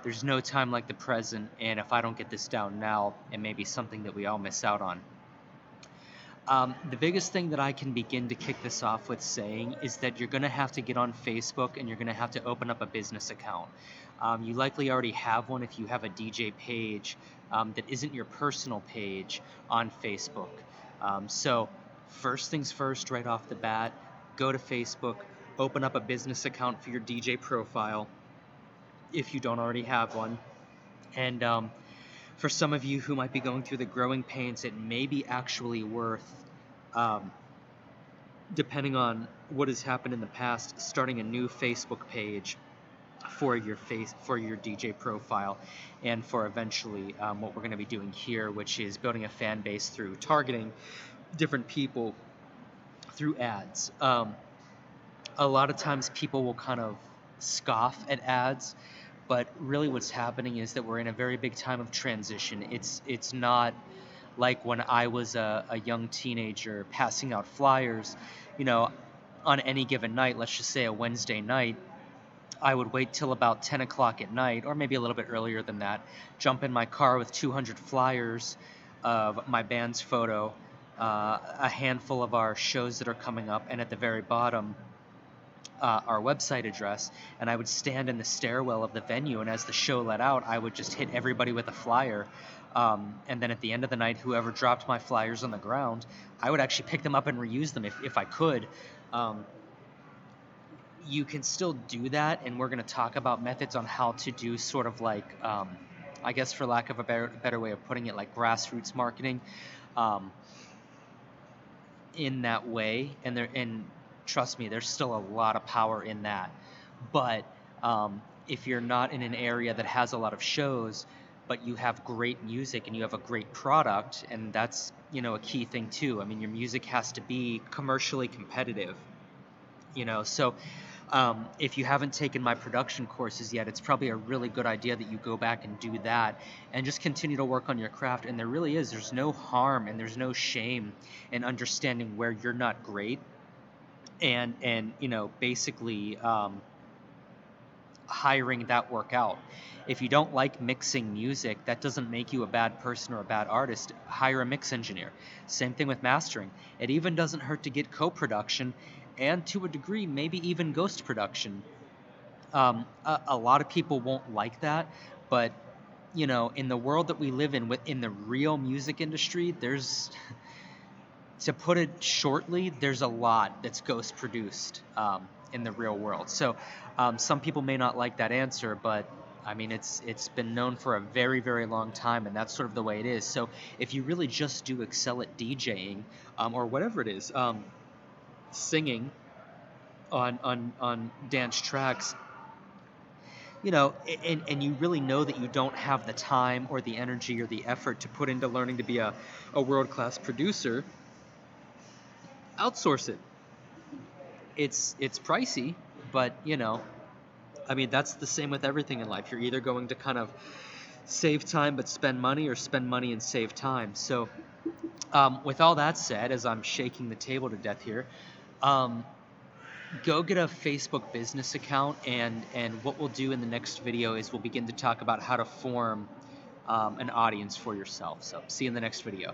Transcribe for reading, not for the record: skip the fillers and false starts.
There's no time like the present, and if I don't get this down now, it may be something that we all miss out on. The biggest thing that I can begin to kick this off with saying is that you're going to have to get on Facebook and you're going to have to open up a business account. You likely already have one if you have a DJ page that isn't your personal page on Facebook. So, first things first, right off the bat, go to Facebook, open up a business account for your DJ profile if you don't already have one. And for some of you who might be going through the growing pains, it may be actually worth, um, depending on what has happened in the past, starting a new Facebook page for your DJ profile, and for eventually what we're going to be doing here, which is building a fan base through targeting different people through ads. A lot of times people will kind of scoff at ads, but really what's happening is that we're in a very big time of transition. It's not like when I was a young teenager passing out flyers, you know, on any given night, let's just say a Wednesday night. I would wait till about 10 o'clock at night, or maybe a little bit earlier than that, jump in my car with 200 flyers of my band's photo, a handful of our shows that are coming up, and at the very bottom, our website address, and I would stand in the stairwell of the venue, and as the show let out, I would just hit everybody with a flyer. And then at the end of the night, whoever dropped my flyers on the ground, I would actually pick them up and reuse them if I could. You can still do that, and we're going to talk about methods on how to do sort of like, I guess for lack of a better way of putting it, like grassroots marketing in that way. And trust me, there's still a lot of power in that. But if you're not in an area that has a lot of shows, but you have great music and you have a great product, and that's, a key thing too. I mean, your music has to be commercially competitive, so if you haven't taken my production courses yet, it's probably a really good idea that you go back and do that and just continue to work on your craft. And there's no harm and there's no shame in understanding where you're not great, and basically hiring that work out. If you don't like mixing music, that doesn't make you a bad person or a bad artist. Hire a mix engineer. Same thing with mastering. It even doesn't hurt to get co-production, and to a degree, maybe even ghost production. A lot of people won't like that, but in the world that we live in the real music industry, there's to put it shortly, there's a lot that's ghost produced in the real world. So some people may not like that answer, but I mean, it's been known for a very, very long time, and that's sort of the way it is. So if you really just do excel at DJing or whatever it is, singing on dance tracks, and you really know that you don't have the time or the energy or the effort to put into learning to be a world-class producer, outsource it. It's pricey, but I mean, that's the same with everything in life. You're either going to kind of save time but spend money, or spend money and save time. So with all that said, as I'm shaking the table to death here, go get a Facebook business account, and what we'll do in the next video is we'll begin to talk about how to form an audience for yourself. So see you in the next video.